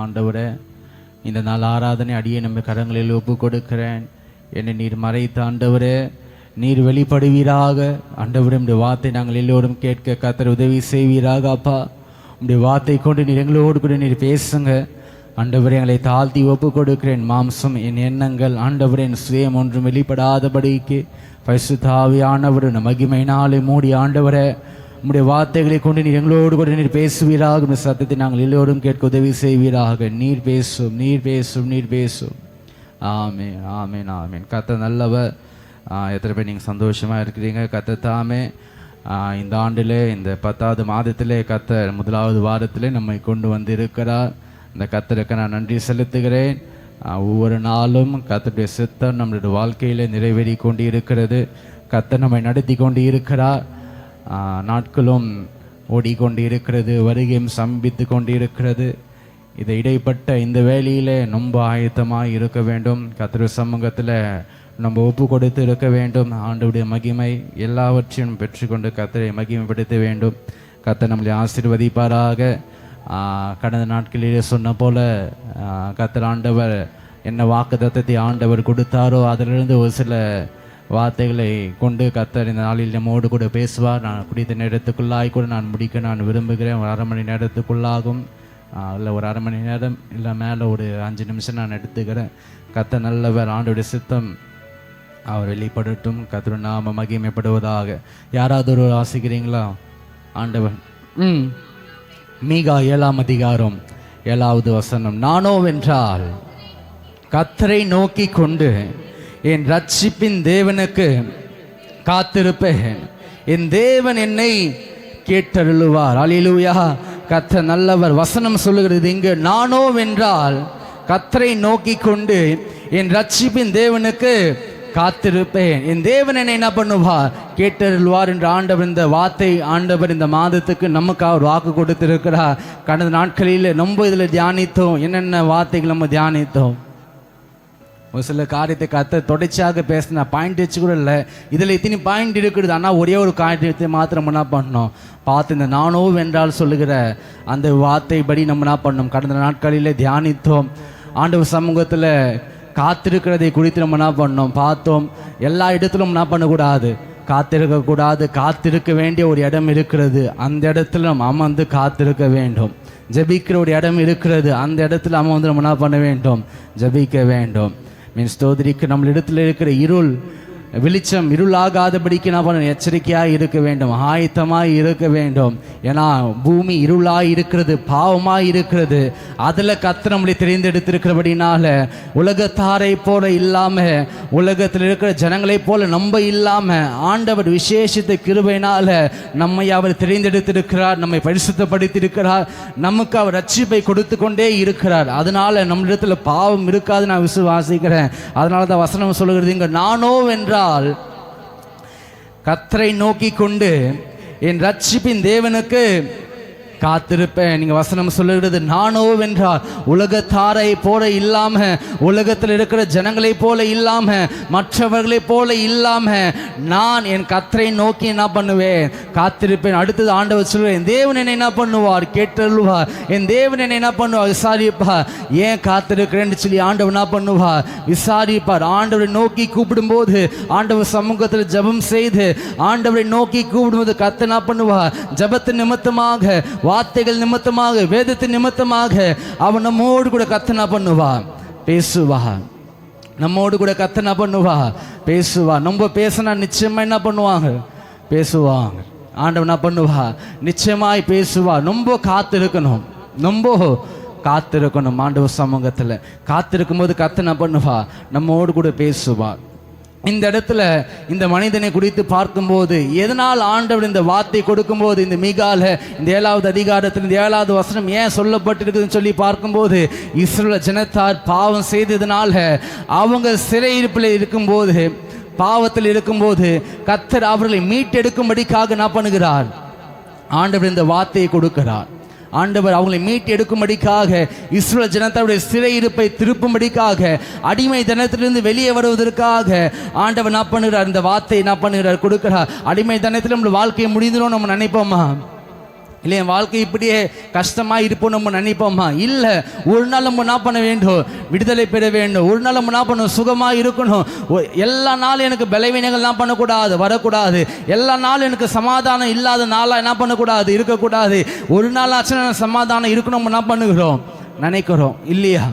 ஆண்டவரே, இந்த நாள் ஆராதனை அடியே நம்ம கரங்களில் ஒப்பு கொடுக்கிறேன். என்னை நீர் மறைத்த ஆண்டவரே, நீர் வெளிப்படுவீராக. ஆண்டவரே, உடைய வார்த்தை நாங்கள் எல்லோரும் கேட்க கர்த்தர் உதவி செய்வீராக. அப்பா, உடைய வார்த்தை கொண்டு நீர் எங்களோடு கூட நீர் பேசுங்க. ஆண்டவரே, எங்களை தாழ்த்தி ஒப்பு கொடுக்கிறேன். மாம்சம், என் எண்ணங்கள், ஆண்டவரே, என் சுயம் ஒன்றும் வெளிப்படாதபடிக்கு பரிசுத்த ஆவியானவர் மகிமையினாலே மூடி ஆண்டவரே, உம்முடைய வார்த்தைகளை கொண்டு நீர் எங்களோடு கூட நீர் பேசுவீராக. இந்த சத்தத்தை நாங்கள் எல்லோரும் கேட்க உதவி செய்வீராக. நீர் பேசும், நீர் பேசும், நீர் பேசும். ஆமென், ஆமென், ஆமென். கர்த்தர் நல்லவர். எத்தனை பேர் நீங்கள் சந்தோஷமாக இருக்கிறீங்க? கர்த்தர் தாமே இந்த ஆண்டிலே, இந்த 10வது மாதத்திலே, கர்த்தர் 1வது வாரத்திலே நம்மை கொண்டு வந்து இருக்கிறார். இந்த கர்த்தருக்கு நான் நன்றி செலுத்துகிறேன். ஒவ்வொரு நாளும் கர்த்தருடைய சித்தம் நம்மளுடைய வாழ்க்கையில் நிறைவேறி கொண்டு இருக்கிறது. கர்த்தர் நம்மை நடத்தி கொண்டு இருக்கிறார். நாட்களும் ஓடிக்கொண்டு இருக்கிறது, வருகையும் சம்பித்து கொண்டு இருக்கிறது. இதை இடைப்பட்ட இந்த வேளையிலே ரொம்ப ஆயத்தமாக இருக்க வேண்டும். கர்த்தருடைய சமூகத்தில் நம்ம ஒப்பு கொடுத்து இருக்க வேண்டும். ஆண்டவருடைய மகிமை எல்லாவற்றையும் பெற்றுக்கொண்டு கர்த்தரை மகிமைப்படுத்த வேண்டும். கர்த்தர் நம்மளை ஆசீர்வதிப்பாராக. கடந்த நாட்களிலே சொன்ன போல கர்த்தர் ஆண்டவர் என்ன வாக்குத்தத்தத்தை ஆண்டவர் கொடுத்தாரோ அதிலிருந்து ஒரு சில வார்த்தைகளை கொண்டு கர்த்தர் இந்த நாளில் நம்மோடு கூட பேசுவார். நான் குறித்த நேரத்துக்குள்ளாய் கூட நான் முடிக்க நான் விரும்புகிறேன். ஒரு 1/2 மணி நேரத்துக்குள்ளாகும், இல்லை ஒரு 1/2 மணி நேரம், இல்லை மேலே ஒரு 5 நிமிஷம் நான் எடுத்துக்கிறேன். கர்த்தர் நல்லவர். ஆண்டவருடைய சித்தம் அவர் வெளிப்படட்டும். கர்த்தர் நாம மகிமைப்படுவதாக. யாராவது ஒரு வாசிக்கிறீங்களா? ஆண்டவர் மீகா 7ஆம் அதிகாரம் 7வது வசனம். நானோவென்றால் கர்த்தரை நோக்கி கொண்டு என் ரட்சிப்பின் தேவனுக்கு காத்திருப்பேன். என் தேவன் என்னை கேட்டருளுவார். அல்லேலூயா. கர்த்தர் நல்லவர். வசனம் சொல்லுகிறது இங்கு, நானோவென்றால் கர்த்தரை நோக்கி கொண்டு என் ரட்சிப்பின் தேவனுக்கு காத்திருப்பேன். என் தேவன் என்னை என்ன பண்ணுவார்? கேட்டருள்வார் என்று ஆண்டவர் இந்த வார்த்தை ஆண்டவர் இந்த மாதத்துக்கு நமக்கு அவர் வாக்கு கொடுத்திருக்கிறார். கடந்த நாட்களில் நம்ம இதில் தியானித்தோம். என்னென்ன வார்த்தைகள் நம்ம தியானித்தோம்? ஒரு சில காரியத்தை கர்த்தர் தொடர்ச்சியாக பேசினா பாயிண்ட் வச்சு கூட இல்லை. இதில் இத்தனை பாயிண்ட் இருக்குது. ஆனால் ஒரே ஒரு காரியத்தை மாத்திரம் என்ன பண்ணோம் பார்த்து, இந்த நானோவென்றால் சொல்லுகிற அந்த வார்த்தை படி நம்ம என்ன பண்ணோம் கடந்த நாட்களிலே தியானித்தோம். ஆண்டவர் சமூகத்தில் காத்திருக்கிறதை குறித்து நம்ம என்ன பண்ணோம் பார்த்தோம். எல்லா இடத்திலும் என்ன பண்ணக்கூடாது, காத்திருக்கக்கூடாது. காத்திருக்க வேண்டிய ஒரு இடம் இருக்கிறது. அந்த இடத்துல நம்ம அமர்ந்து காத்திருக்க வேண்டும். ஜபிக்கிற ஒரு இடம் இருக்கிறது. அந்த இடத்துல அமர்ந்து நம்ம என்ன பண்ண வேண்டும்? ஜபிக்க வேண்டும். ஸ்தோத்திரிக்கு நம்மளிடத்தில் இருக்கிற இருள் வெளிச்சம் இருளாகாதபடிக்கு நான் பண்ண எச்சரிக்கையாக இருக்க வேண்டும், ஆயத்தமாக இருக்க வேண்டும். ஏன்னா பூமி இருளாக இருக்கிறது, பாவமாக இருக்கிறது. அதில் கர்த்தர் நம்மளை தெரிந்தெடுத்திருக்கிறபடினால உலகத்தாரை போல இல்லாமல், உலகத்தில் இருக்கிற ஜனங்களை போல நம்ம இல்லாமல், ஆண்டவர் விசேஷித்த கிருபையினால நம்மை அவர் தெரிந்தெடுத்திருக்கிறார், நம்மை பரிசுத்தப்படுத்தியிருக்கிறார், நமக்கு அவர் ரட்சிப்பை கொடுத்து கொண்டே இருக்கிறார். அதனால நம்மளிடத்தில் பாவம் இருக்காது நான் விசுவாசிக்கிறேன். அதனால தான் வசனம் சொல்லுகிறது இங்கே, நானோவென்றால் கர்த்தரை நோக்கி கொண்டு என் ரட்சிப்பின் தேவனுக்கு காத்திருப்பேன். நீங்க வசனம் சொல்லுகிறது, நானோவென்றால் உலகத்தாரை போல இல்லாம, உலகத்தில் இருக்கிற ஜனங்களை போல இல்லாம, மற்றவர்களை போல இல்லாம நான் என் கர்த்தரை நோக்கி என்ன பண்ணுவேன்? காத்திருப்பேன். அடுத்தது ஆண்டவர் சொல்லுவேன், என் தேவன் என்னை என்ன பண்ணுவார்? கேட்டருள்வார். என் தேவன் என்னை என்ன பண்ணுவார்? விசாரிப்பார். ஏன் காத்திருக்கிறேன்னு சொல்லி ஆண்டவர் என்ன பண்ணுவார்? விசாரிப்பார். ஆண்டவரை நோக்கி கூப்பிடும்போது, ஆண்டவர் சமூகத்தில் ஜெபம் செய்து ஆண்டவரை நோக்கி கூப்பிடும்போது கர்த்தர் என்ன பண்ணுவார்? ஜெபத்தின் நிமித்தமாக, வார்த்தைகள் நிமித்தமாக, வேதத்தின் நிமித்தமாக அவன் நம்மோடு கூட கர்த்தர் பண்ணுவா, பேசுவா. நம்மோடு கூட கர்த்தர் பண்ணுவா, பேசுவா. நம்ம பேசினா நிச்சயமா என்ன பண்ணுவாங்க? பேசுவாங்க. ஆண்டவன் என்ன பண்ணுவா? நிச்சயமாய் பேசுவா. ரொம்ப காத்திருக்கணும், ரொம்ப காத்திருக்கணும். ஆண்டவர் சமூகத்தில் காத்திருக்கும் போது கர்த்தர் என்ன பண்ணுவா? நம்மோடு கூட பேசுவா. இந்த இடத்துல இந்த மனிதனை குறித்து பார்க்கும்போது, எதனால் ஆண்டவர் இந்த வார்த்தை கொடுக்கும்போது இந்த மீகால இந்த 7வது அதிகாரத்தில் இந்த 7வது வசனம் ஏன் சொல்லப்பட்டிருக்குதுன்னு சொல்லி பார்க்கும்போது, இஸ்ரவேல் ஜனத்தார் பாவம் செய்ததுனால அவங்க சிறையிருப்பில் இருக்கும்போது, பாவத்தில் இருக்கும்போது கர்த்தர் அவர்களை மீட்டெடுக்கும்படிக்காக என்ன பண்ணுகிறார்? ஆண்டவர் இந்த வார்த்தையை கொடுக்கிறார். ஆண்டவர் அவங்களை மீட்டு எடுக்கும்படிக்காக, இஸ்ரவேல் ஜனத்தாருடைய சிறையிருப்பை திருப்பும்படிக்காக, அடிமை தனத்திலிருந்து வெளியே வருவதற்காக ஆண்டவர் என்ன பண்ணுகிறார்? இந்த வார்த்தை என்ன பண்ணுகிறார்? கொடுக்கிறார். அடிமை தனத்தில் நம்ம வாழ்க்கையை முடிந்துடும் நம்ம நினைப்போமா? இல்லை என் வாழ்க்கை இப்படியே கஷ்டமாக இருப்போம் நம்ம நினைப்போமா? இல்லை, ஒரு நாள் நம்ம என்ன பண்ண வேண்டும்? விடுதலை பெற வேண்டும். ஒரு நாள் நம்ம என்ன பண்ணணும்? சுகமாக இருக்கணும். எல்லா நாளும் எனக்கு பலவீனங்கள் என்ன பண்ணக்கூடாது, வரக்கூடாது. எல்லா நாளும் எனக்கு சமாதானம் இல்லாத நாளாக என்ன பண்ணக்கூடாது, இருக்கக்கூடாது. ஒரு நாள் ஆச்சு சமாதானம் இருக்கணும் நம்ம என்ன பண்ணுகிறோம், நினைக்கிறோம் இல்லையா?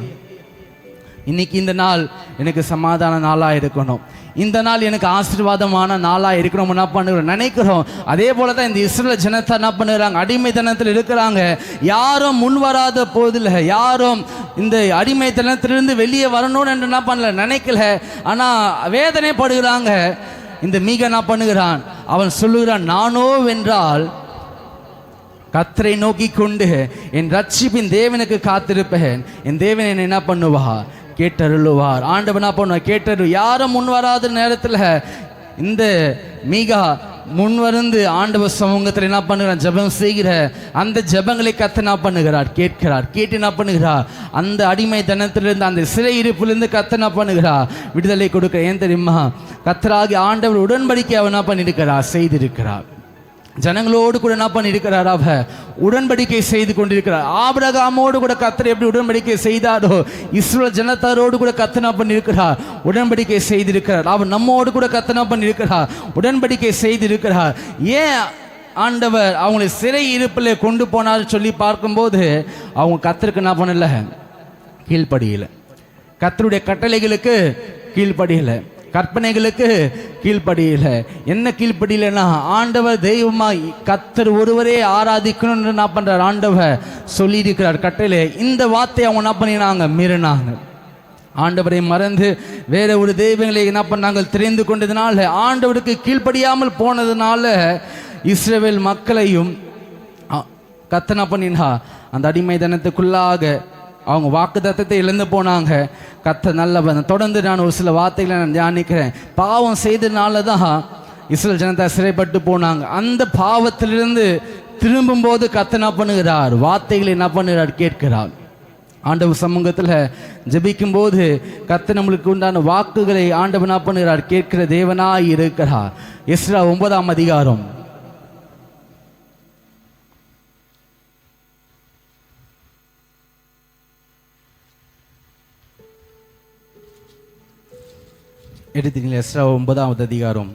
இன்னைக்கு இந்த நாள் எனக்கு சமாதான நாளாக இருக்கணும், இந்த நாள் எனக்கு ஆசீர்வாதமான நாளாக இருக்கணும் என்ன பண்ணுறோம், நினைக்கிறோம். அதே போல தான் இந்த இஸ்ரேல் ஜனத்தை என்ன பண்ணுறாங்க? அடிமைத்தனத்தில் இருக்கிறாங்க. யாரும் முன் வராத போதில், யாரும் இந்த அடிமைத்தனத்திலிருந்து வெளியே வரணும்னு என்று என்ன பண்ணல, நினைக்கல. ஆனால் வேதனைப்படுகிறாங்க. இந்த மீகா என்ன பண்ணுகிறான்? அவன் சொல்லுகிறான், நானோ வென்றால் கர்த்தரை நோக்கி கொண்டு என் ரட்சிப்பின் தேவனுக்கு காத்திருப்பேன், என் தேவன் என்னை என்ன பண்ணுவா, கேட்டருளுவார். ஆண்டவன் என்ன பண்ணுவார், கேட்டரு. யாரும் முன் வராத நேரத்தில் இந்த மீகா முன்வருந்து ஆண்டவர் சமூகத்தில் என்ன பண்ணுகிறார், ஜெபம் செய்கிற அந்த ஜெபங்களை கர்த்தர் என்ன பண்ணுகிறார், கேட்கிறார். கேட்டு என்ன பண்ணுகிறார், அந்த அடிமைத்தனத்திலிருந்து, அந்த சிறை இருப்பிலிருந்து கர்த்தர் என்ன பண்ணுகிறார், விடுதலை கொடுக்க. ஏன் தெரியுமா? கர்த்தராகிய ஆண்டவர் உடன்படிக்கை அவன் என்ன பண்ணியிருக்கிறார், செய்திருக்கிறார். ஜனங்களோடு கூட என்ன பண்ணியிருக்கிறார், அவ உடன்படிக்கை செய்து கொண்டிருக்கிறார். ஆபிரகாமோடு கூட கர்த்தர் எப்படி உடன்படிக்கை செய்தாரோ, இஸ்ரவேல் ஜனத்தாரோடு கூட கர்த்தர் என்ன பண்ணியிருக்கிறார், உடன்படிக்கை செய்திருக்கிறார். அவர் நம்மோடு கூட கர்த்தர் என்ன பண்ணியிருக்கிறார், உடன்படிக்கை செய்திருக்கிறார். ஏன் ஆண்டவர் அவங்களை சிறை இருப்பில் கொண்டு போனார் சொல்லி பார்க்கும்போது, அவங்க கர்த்தருக்கு என்ன பண்ணல, கீழ்ப்படியலை. கர்த்தருடைய கட்டளைகளுக்கு கீழ்ப்படியலை, கற்பனைகளுக்கு கீழ்ப்படியல. என்ன கீழ்ப்படியலன்னா, ஆண்டவர் தெய்வமாய் கர்த்தர் ஒருவரே ஆராதிக்கணும்னு என்ன பண்றார், ஆண்டவர் சொல்லியிருக்கிறார் கட்டளை. இந்த வார்த்தையை அவங்க என்ன பண்ணினாங்க, மீறினாங்க. ஆண்டவரை மறந்து வேற ஒரு தெய்வங்களை என்ன பண்ணாங்க, தெரிந்து கொண்டதுனால, ஆண்டவருக்கு கீழ்ப்படியாமல் போனதுனால இஸ்ரவேல் மக்களையும் கர்த்தர் என்ன பண்ணினா, அந்த அடிமைத்தனத்துக்குள்ளாக அவங்க வாக்குத்தத்தத்தை இழந்து போனாங்க. கர்த்தர் நல்லவன். தொடர்ந்து நான் ஒரு சில வார்த்தைகளை நான் தியானிக்கிறேன். பாவம் செய்ததுனால தான் இஸ்ரவேல் ஜனதா சிறைப்பட்டு போனாங்க. அந்த பாவத்திலிருந்து திரும்பும் போது கர்த்தர் என்ன பண்ணுகிறார், வார்த்தைகளை என்ன பண்ணுகிறார், கேட்கிறார். ஆண்டவர் சமூகத்தில் ஜெபிக்கும் போது கர்த்தர் நம்மளுக்கு உண்டான வாக்குகளை ஆண்டவர் என்ன பண்ணுகிறார், கேட்கிற தேவனாய் இருக்கிறார். எஸ்ரா 9ஆம் அதிகாரம் 9ஆவது அதிகாரம்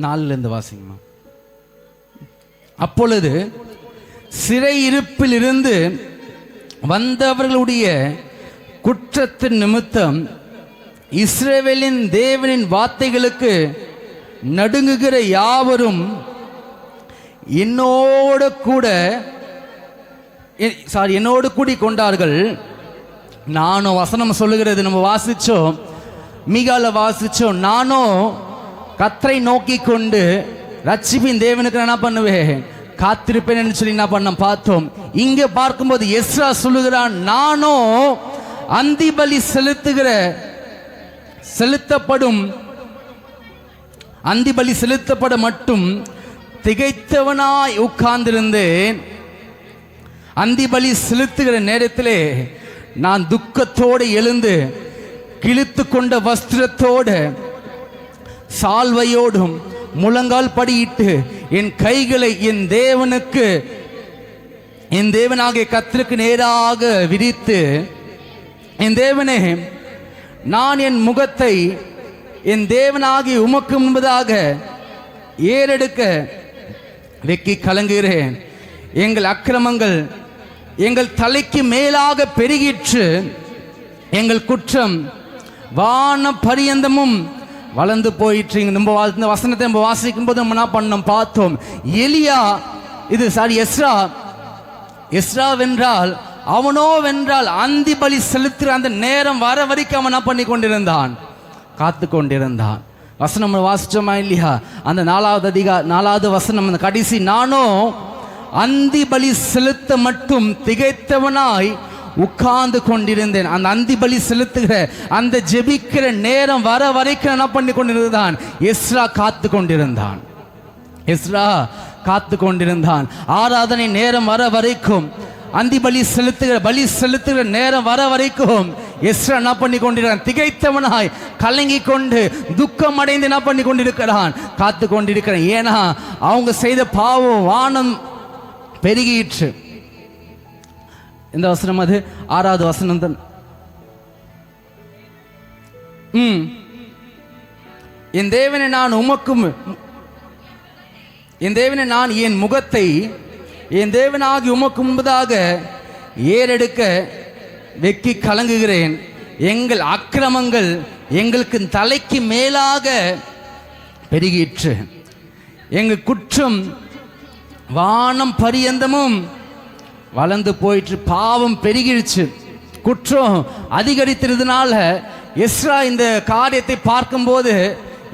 4 வாசிங்கம்மா. அப்பொழுது சிறை இருப்பில் இருந்து வந்தவர்களுடைய குற்றத்தின் நிமித்தம் இஸ்ரவேலின் தேவனின் வார்த்தைகளுக்கு நடுங்குகிற யாவரும் என்னோடு கூடி கொண்டார்கள். நானும் வசனம் சொல்லுகிறது, நம்ம வாசிச்சோம், மீகால வாசிச்சோம். நானும் கர்த்தரை நோக்கி கொண்டு ரட்சிப்பின் தேவனுக்கு என்ன பண்ணுவேன், காத்திருப்பேன் சொல்லி என்ன பண்ண பார்த்தோம். இங்க பார்க்கும்போது எஸ்ரா சொல்லுகிறான், நானும் அந்தி பலி செலுத்தப்பட மட்டும் திகைத்தவனாய் உட்கார்ந்திருந்தேன். அந்தி பலி செலுத்துகிற நேரத்திலே நான் துக்கத்தோடு எழுந்து கிழித்து கொண்ட வஸ்திரத்தோடு சால்வையோடும் முழங்கால் படியிட்டு என் கைகளை என் தேவனாகிய கர்த்தருக்கு நேராக விரித்து, என் தேவனே, நான் என் முகத்தை என் தேவனாகிய உமக்கு முன்பதாக ஏறெடுக்க வெக்கி கலங்குகிறேன். எங்கள் அக்கிரமங்கள் எங்கள் தலைக்கு மேலாக பெருகிற்று, எங்கள் குற்றம் வான பரியந்தமும் வளர்ந்து போயிற்று. இந்த வசனத்தை நம்ம வாசிக்கும் போது நம்ம என்ன பண்ணோம் பார்த்தோம். எஸ்ரா வென்றால், அவனோ வென்றால் அந்தி பலி செலுத்துற அந்த நேரம் வர வரைக்கும் அவன் என்ன பண்ணி கொண்டிருந்தான், காத்து கொண்டிருந்தான். வசனம் நம்ம வாசிச்சோமா இல்லையா? அந்த 4வது வசனம், அந்த கடைசி, நானும் அந்தி பலி செலுத்த மட்டும் திகைத்தவனாய் உட்கார்ந்து கொண்டிருந்தேன். அந்த அந்தி பலி செலுத்துகிற அந்த ஜெபிக்கிற நேரம் வர வரைக்கும் என்ன பண்ணி கொண்டிருந்தான், எஸ்ரா காத்து கொண்டிருந்தான். ஆராதனை நேரம் வர வரைக்கும், அந்தி பலி செலுத்துகிற நேரம் வர வரைக்கும் எஸ்ரா என்ன பண்ணி கொண்டிருக்கிறான்? திகைத்தவனாய் கலங்கி கொண்டு துக்கம் அடைந்து என்ன பண்ணி கொண்டிருக்கிறான்? காத்து கொண்டிருக்கிறான். ஏன்னா அவங்க செய்த பாவம் வானம் பெருகிற்று. இந்த வசனம் அது 6வது வசனம் தான். என் தேவனை நான் உமக்கும் என் தேவனை நான் என் முகத்தை என் தேவனாகி உமக்கு முன்பதாக ஏறெடுக்க வெக்கி கலங்குகிறேன். எங்கள் அக்கிரமங்கள் எங்களுக்கு தலைக்கு மேலாக பெருகிற்று. எங்கள் குற்றம் வானம் பரியந்தமும் வளர்ந்து போயிற்று. பாவம் பெருகிடுச்சு, குற்றம் அதிகரித்திருந்தனால எஸ்ரா இந்த காரியத்தை பார்க்கும்போது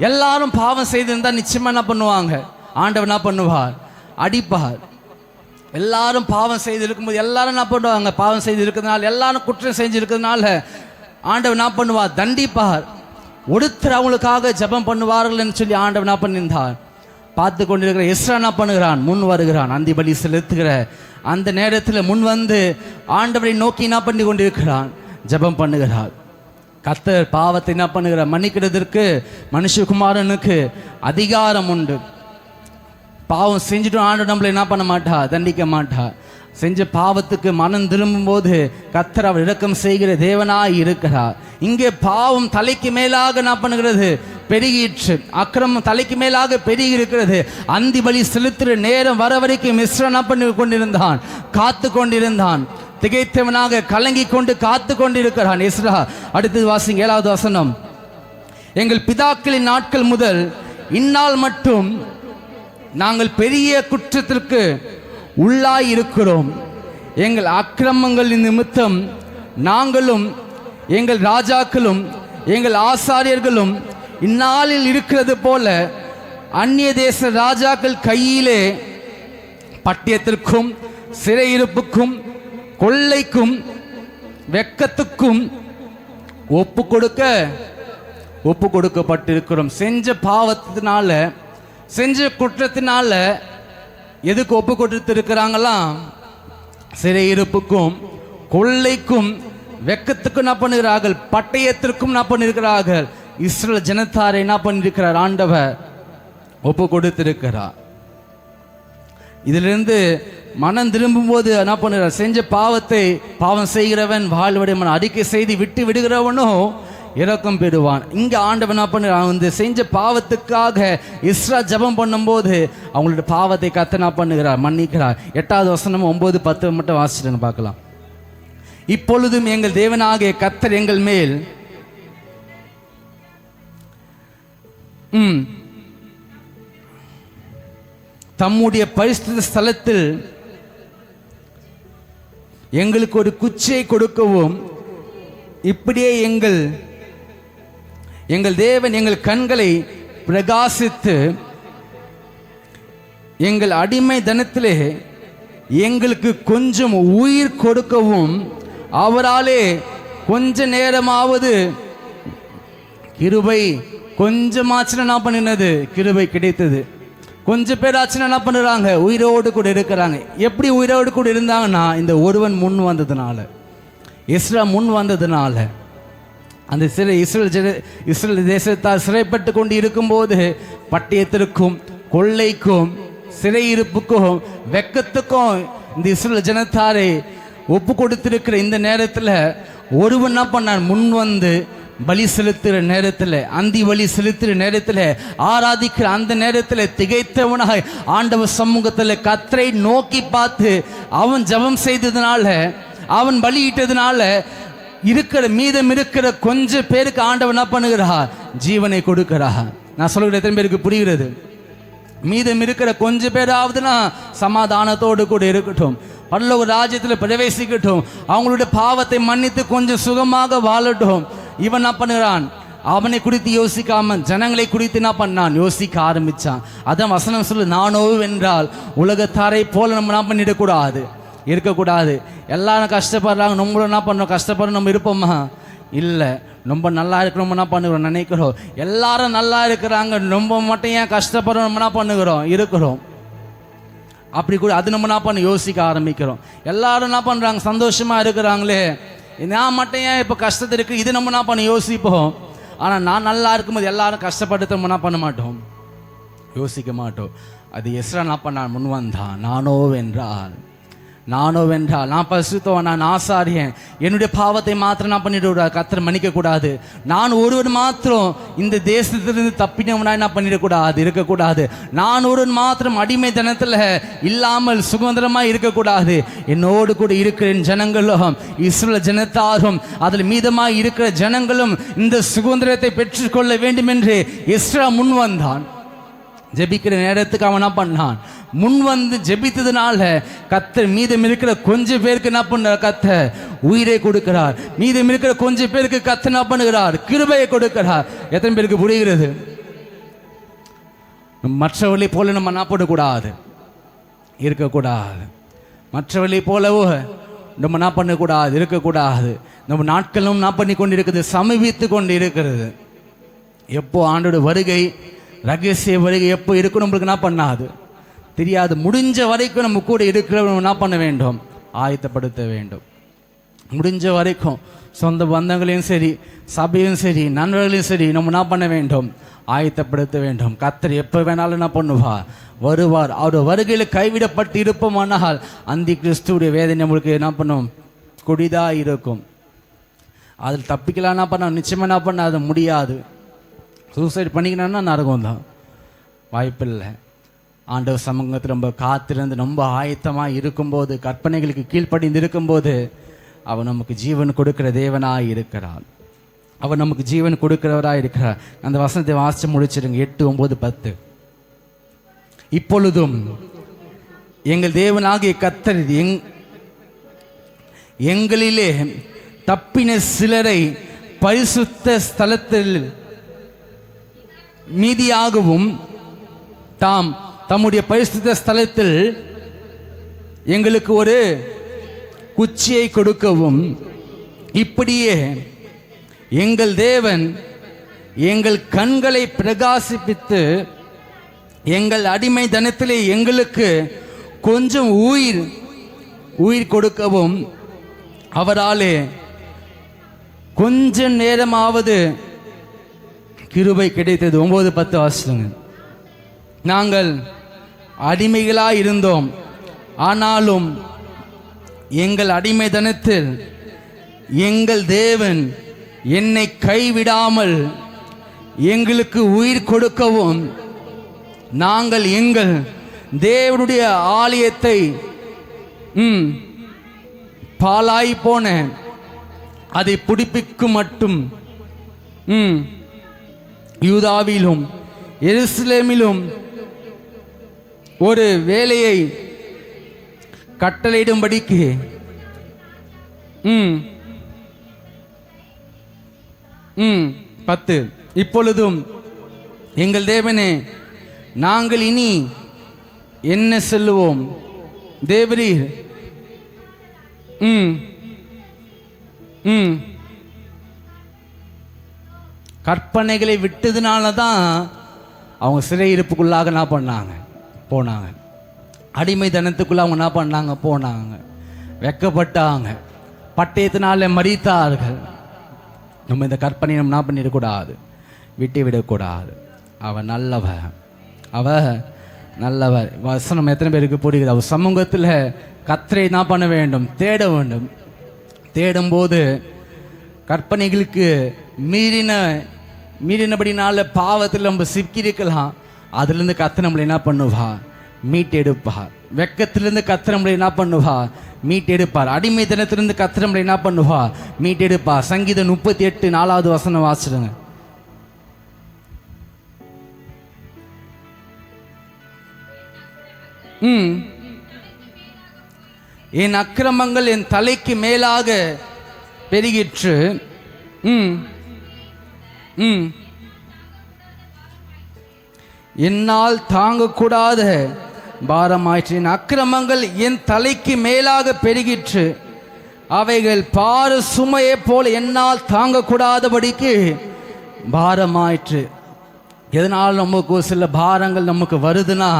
எல்லாரும் பாவம் செய்திருந்தா நிச்சயமா என்ன பண்ணுவாங்க? ஆண்டவர் என்ன பண்ணுவார்? அடிப்பார். எல்லாரும் பாவம் செய்து இருக்கும்போது எல்லாரும் என்ன பண்ணுவாங்க? பாவம் செய்து இருக்கிறதுனால, எல்லாரும் குற்றம் செஞ்சு இருக்கிறதுனால ஆண்டவர் என்ன பண்ணுவார்? தண்டிப்பார். ஒருத்தர் அவங்களுக்காக ஜெபம் பண்ணுவார்கள் சொல்லி ஆண்டவர் என்ன பண்ணியிருந்தார்? பார்த்து கொண்டிருக்கிற எஸ்ரா என்ன பண்ணுகிறான்? முன் வருகிறான். அந்தி பலி செலுத்துகிற அந்த நேரத்தில் முன் வந்து ஆண்டவரை நோக்கி என்ன பண்ணி கொண்டிருக்கிறான்? ஜெபம் பண்ணுகிறார். கர்த்தர் பாவத்தை என்ன பண்ணுகிறார்? மன்னிக்கிறதற்கு மனுஷகுமாரனுக்கு அதிகாரம் உண்டு. பாவம் செஞ்சுட்டும் ஆண்டவர் நம்மளை என்ன பண்ண மாட்டா? தண்டிக்க மாட்டா. செஞ்ச பாவத்துக்கு மனம் திரும்பும் போது கர்த்தர் அவர் இரக்கம் செய்கிற தேவனாய் இருக்கிறார். இங்கே பாவம் தலைக்கு மேலாக என்ன பண்ணுகிறது? பெருகிற்று. அக்கிரமம் தலைக்கு மேலாக பெருகி இருக்கிறது. அந்தி பலி செலுத்துகிற நேரம் வர வரைக்கும் எஸ்ரா என்ன பண்ணி கொண்டிருந்தான்? காத்து கொண்டிருந்தான். திகைத்தவனாக கலங்கி கொண்டு காத்து கொண்டிருக்கிறான் எஸ்ரா. அடுத்தது வாசிங்க 7வது வசனம். எங்கள் பிதாக்களின் நாட்கள் முதல் இந்நாள் மட்டும் நாங்கள் பெரிய குற்றத்திற்கு உள்ளாய் இருக்கிறோம். எங்கள் அக்கிரமங்களின் நிமித்தம் நாங்களும் எங்கள் ராஜாக்களும் எங்கள் ஆசாரியர்களும் இந்நாளில் இருக்கிறது போல அந்நிய தேச ராஜாக்கள் கையிலே பட்டயத்திற்கும் சிறையிருப்புக்கும் கொள்ளைக்கும் வெக்கத்துக்கும் ஒப்பு கொடுக்கப்பட்டிருக்கிறோம். செஞ்ச பாவத்தினால, செஞ்ச குற்றத்தினால எதுக்கு ஒப்பு கொடுத்திருக்கிறாங்களாம்? சிறையிருப்புக்கும் கொள்ளைக்கும் வெக்கத்துக்கும் என்ன பண்ணுகிறார்கள்? பட்டயத்திற்கும் என்ன பண்ணிருக்கிறார்கள்? இஸ்ரேல் ஜனத்தாரை என்ன பண்ணிருக்கிறார்? ஆண்டவர் ஒப்பு கொடுத்திருக்கிறார். இதிலிருந்து மனம் திரும்பும் போது என்ன பண்ணுறார்? செஞ்ச பாவத்தை பாவம் செய்கிறவன் வாழ்வடைவன் அறிக்கை செய்து விட்டு விடுகிறவனோ இரக்கம் பெறுவான். இங்கே ஆண்டவன் என்ன பண்ணுறான்? வந்து செஞ்ச பாவத்துக்காக இஸ்ரா ஜெபம் பண்ணும்போது அவங்களோட பாவத்தை கர்த்தர் என்ன பண்ணுகிறார்? மன்னிக்கிறார். 8வது வசனம் 9, 10 மட்டும் வாசிச்சுட்டு பார்க்கலாம். இப்பொழுதும் எங்கள் தேவனாகிய கர்த்தர் எங்கள் மேல் தம்முடைய பரிசுத்த ஸ்தலத்தில் எங்களுக்கு ஒரு குச்சியை கொடுக்கவும், இப்படியே எங்கள் தேவன் எங்கள் கண்களை பிரகாசித்து எங்கள் அடிமை தனத்திலே எங்களுக்கு கொஞ்சம் உயிர் கொடுக்கவும், அவராலே கொஞ்ச நேரமாவது கிருபை, கொஞ்சமாச்சுன்னா என்ன பண்ணினது? கிருபை கிடைத்தது. கொஞ்சம் பேர் ஆச்சுன்னா என்ன பண்ணுறாங்க? உயிரோடு கூட இருக்கிறாங்க. எப்படி உயிரோடு கூட இருந்தாங்கன்னா, இந்த ஒருவன் முன் வந்ததுனால, எஸ்ரா முன் வந்ததுனால. அந்த இஸ்ரேல் தேசத்தால் சிறைப்பட்டு கொண்டு இருக்கும்போது பட்டயத்திற்கும் கொள்ளைக்கும் சிறையிருப்புக்கும் வெக்கத்துக்கும் இந்த இஸ்ரேல் ஜனத்தாரை ஒப்பு கொடுத்திருக்கிற இந்த நேரத்தில் ஒருவன் என்ன பண்ணான்? முன் வந்து பலி செலுத்துகிற நேரத்தில், அந்தி பலி செலுத்துகிற நேரத்தில், ஆராதிக்கிற அந்த நேரத்தில் திகைத்தவனாய் ஆண்டவர் சமூகத்தில் கர்த்தரை நோக்கி பார்த்து அவன் ஜெபம் செய்ததுனால, அவன் பலியிட்டதுனால மீதம் இருக்கிற கொஞ்சம் பேருக்கு ஆண்டவன் என்ன பண்ணுகிறார்? ஜீவனை கொடுக்கிறார். நான் சொல்லுகிற எத்தனை பேருக்கு புரிகிறது? மீதம் இருக்கிற கொஞ்சம் பேராவதுனா சமாதானத்தோடு கூட இருக்கட்டும், பரலோக ராஜ்யத்தில் பிரவேசிக்கட்டும், அவங்களுடைய பாவத்தை மன்னித்து கொஞ்சம் சுகமாக வாழட்டும். இவன் என்ன பண்ணுகிறான்? அவனை குறித்து யோசிக்காம ஜனங்களை குறித்து என்ன பண்ணான்? யோசிக்க ஆரம்பிச்சான். அதான் வசனம் சொல்லு, நானோ வென்றால் உலகத்தாரை போல நம்ம என்ன பண்ணிடக்கூடாது, இருக்கக்கூடாது. எல்லாரும் கஷ்டப்படுறாங்க, நம்மளும் என்ன பண்ணோம்? கஷ்டப்படுறோம். நம்ம இருப்போமா? இல்லை. ரொம்ப நல்லா இருக்கிறோம் என்ன பண்ணுகிறோம்? நினைக்கிறோம். எல்லாரும் நல்லா இருக்கிறாங்க, ரொம்ப மட்டும் ஏன் கஷ்டப்படுறோம்? நம்ம என்ன பண்ணுகிறோம்? இருக்கிறோம். அப்படி கூட அது நம்ம என்ன பண்ண யோசிக்க ஆரம்பிக்கிறோம். எல்லாரும் என்ன பண்ணுறாங்க? சந்தோஷமாக இருக்கிறாங்களே, நான் மட்டும் ஏன் இப்போ கஷ்டத்தில் இருக்கு, இது நம்ம என்ன பண்ண யோசிப்போம். ஆனால் நான் நல்லா இருக்கும்போது எல்லாரும் கஷ்டப்பட்டு நம்ம என்ன பண்ண மாட்டோம், யோசிக்க மாட்டோம். அது எஸ்ரா என்ன பண்ணான், முன் வந்தான். நானோ வென்றால் நான் பரிசுத்தவன், நான் ஆசாரியன், என்னுடைய பாவத்தை மாத்திரம் நான் பண்ணிடக்கூடாது, கர்த்தரை மன்னிக்க கூடாது. நான் ஒருவன் மாத்திரம் இந்த தேசத்திலிருந்து தப்பினவனா என்ன பண்ணிடக்கூடாது, இருக்கக்கூடாது. நான் ஒருவன் மாத்திரம் அடிமை தனத்தில் இல்லாமல் சுதந்திரமாக இருக்கக்கூடாது. என்னோடு கூட இருக்கிற ஜனங்களும் இஸ்ரவேல் ஜனத்தாரும் அதில் மீதமாக இருக்கிற ஜனங்களும் இந்த சுதந்திரத்தை பெற்றுக்கொள்ள வேண்டும் என்று எஸ்ரா முன் வந்தான். ஜெபிக்கிற நேரத்துக்கு அவன் என்ன பண்ணான், முன் வந்து ஜெபித்ததுனால கர்த்தர் மீதம் இருக்கிற கொஞ்சம் பேருக்கு என்ன பண்ண, கர்த்தர் உயிரை கொடுக்கிறார். மீதம் இருக்கிற கொஞ்சம் பேருக்கு கர்த்தர் என்ன பண்ணுகிறார், கிருபையை கொடுக்கிறார். எத்தனை பேருக்கு புரிகிறது? மற்றவர்களை போல நம்ம என்ன பண்ணக்கூடாது, இருக்கக்கூடாது. மற்றவர்களை போலவோ நம்ம என்ன பண்ணக்கூடாது, இருக்கக்கூடாது. நம்ம நாட்களும் என்ன பண்ணி கொண்டு இருக்குது, சமீபித்து கொண்டு இருக்கிறது. எப்போ ஆண்டோட வருகை, ரகசிய வருகை எப்போ இருக்கும் நம்மளுக்கு என்ன பண்ணாது தெரியாது. முடிஞ்ச வரைக்கும் நம்ம கூட இருக்கிறவங்க என்ன பண்ண வேண்டும், ஆயத்தப்படுத்த வேண்டும். முடிஞ்ச வரைக்கும் சொந்த பந்தங்களையும் சரி, சபையும் சரி, நண்பர்களையும் சரி நம்ம என்ன பண்ண வேண்டும், ஆயத்தப்படுத்த வேண்டும். கர்த்தர் எப்போ வேணாலும் என்ன பண்ணுவார், வருவார். அவர் வருகையில் கைவிடப்பட்டு இருப்போமானால் அந்தி கிறிஸ்துடைய வேதனை நம்மளுக்கு என்ன பண்ணும், கொடிதாக இருக்கும். அதில் தப்பிக்கலாம் என்ன பண்ண, நிச்சயமாக என்ன பண்ண அது முடியாது. சூசைட் பண்ணிக்கணும்னா நரகம் தான், வாய்ப்பில்லை. ஆண்டவர் சமூகத்தில் ரொம்ப காத்திருந்து ரொம்ப ஆயத்தமாக இருக்கும்போது, கற்பனைகளுக்கு கீழ்ப்படிந்து இருக்கும்போது அவர் நமக்கு ஜீவன் கொடுக்கிற தேவனாக இருக்கிறார். அவர் நமக்கு ஜீவன் கொடுக்கிறவராக இருக்கிறார். அந்த வசனத்தை வாசித்து முடிச்சிருங்க. 8, 9, 10. இப்பொழுதும் எங்கள் தேவனாகிய கர்த்தர் எங்களிலே தப்பின சிலரை பரிசுத்த ஸ்தலத்தில் மீதியாகவும் தம்முடைய பரிசுத்த ஸ்தலத்தில் எங்களுக்கு ஒரு குச்சியை கொடுக்கவும், இப்படியே எங்கள் தேவன் எங்கள் கண்களை பிரகாசிப்பித்து எங்கள் அடிமை தனத்திலே எங்களுக்கு கொஞ்சம் உயிர் கொடுக்கவும் அவராலே கொஞ்ச நேரமாவது கிருபை கிடைத்தது. 9, 10 வாசிங்க. நாங்கள் அடிமைகளாய் இருந்தோம், ஆனாலும் எங்கள் அடிமைதனத்தில் எங்கள் தேவன் என்னை கைவிடாமல் எங்களுக்கு உயிர் கொடுக்கவும், நாங்கள் எங்கள் தேவனுடைய ஆலயத்தை பாழாய் போன அதை புதுப்பிக்கும் மட்டும் யூதாவிலும் எருசலேமிலும் ஒரு வேலையை கட்டளையிடும்படிக்கு 10. இப்பொழுதும் எங்கள் தேவனே, நாங்கள் இனி என்ன சொல்லுவோம்? தேவரீர் கற்பனைகளை விட்டதுனால தான் அவங்க சிறையிருப்புக்குள்ளாக என்ன பண்ணாங்க, போனாங்க. அடிமை தனத்துக்குள்ள அவங்க என்ன பண்ணாங்க, போனாங்க. வெக்கப்பட்டாங்க, பட்டயத்தினால மரித்தார்கள். நம்ம இந்த கற்பனை நம்ம என்ன பண்ணிடக்கூடாது, விட்டு விடக்கூடாது. அவ நல்லவர், அவ நல்லவர். வசனம் எத்தனை பேருக்கு புரியுது? அவர் சமூகத்தில் கர்த்தரை என்ன பண்ண வேண்டும், தேட வேண்டும். தேடும்போது கற்பனைகளுக்கு மீறினபடினால பாவத்தில் நம்ம சிக்கியிருக்கலாம். அதுலேருந்து கர்த்தர் நம்மளை என்ன பண்ணுவா, மீட்டெடுப்பார். வெக்கத்திலிருந்து கர்த்தர் நம்மளை என்ன பண்ணுவா, மீட்டெடுப்பார். அடிமை தினத்திலிருந்து கர்த்தர் நம்மளை என்ன பண்ணுவா, மீட்டெடுப்பார். சங்கீதம் 38, 4வது வசனம் வாசிடுங்க. என் அக்கிரமங்கள் என் தலைக்கு மேலாக பெருகிற்று, என்னால் தாங்கக்கூடாத பாரமாயிற்று. என் அக்கிரமங்கள் என் தலைக்கு மேலாக பெருகிற்று, அவைகள் பார சுமையை போல என்னால் தாங்கக்கூடாதபடிக்கு பாரமாயிற்று. எதனால் நமக்கு ஒரு சில பாரங்கள் நமக்கு வருதுன்னா,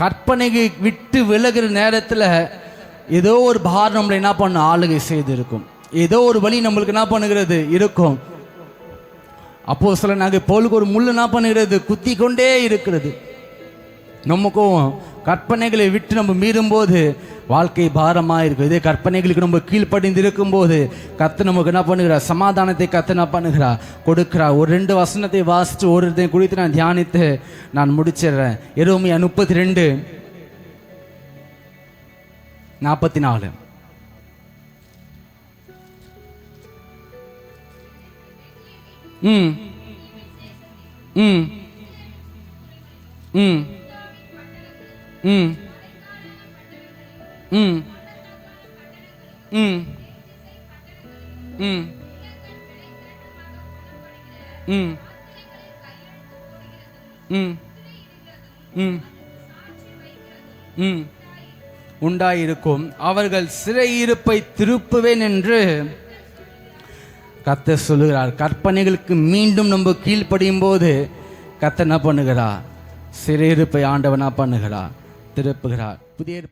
கற்பனையை விட்டு விலகிற நேரத்தில் ஏதோ ஒரு பாரம் நம்மளை என்ன பண்ண ஆளுகை செய்திருக்கும். ஏதோ ஒரு வழி நம்மளுக்கு என்ன பண்ணுகிறது இருக்கும். அப்போஸ்தலனாகிய பவுலுக்கு ஒரு முள்ளு என்ன பண்ணுகிறது, குத்தி கொண்டே இருக்கிறது. நமக்கும் கற்பனைகளை விட்டு நம்ம மீறும்போது வாழ்க்கை பாரமாக இருக்கும். இதே கற்பனைகளுக்கு நம்ம கீழ்ப்படிந்து இருக்கும்போது கத்து நமக்கு என்ன பண்ணுகிறார், சமாதானத்தை கத்து என்ன பண்ணுகிறார், கொடுக்கிறார். ஒரு 2 வசனத்தை வாசித்து ஒரு இதை குறித்து நான் தியானித்து நான் முடிச்சிடுறேன். எரேமியா 32:44. ம் ம் ம் ம் ம் ம் ம் ம் ம் ம் ம் உண்டாயிருக்கும். அவர்கள் சிறையிருப்பை திருப்புவேன் என்று கர்த்தர் சொல்லுகிறார். கற்பனைகளுக்கு மீண்டும் நம்ம கீழ்ப்படியும் போது கர்த்தர் என்ன பண்ணுகிறார், சிறையிருப்பை ஆண்டவனா பண்ணுகிறார், திருப்புகிறார். புதிய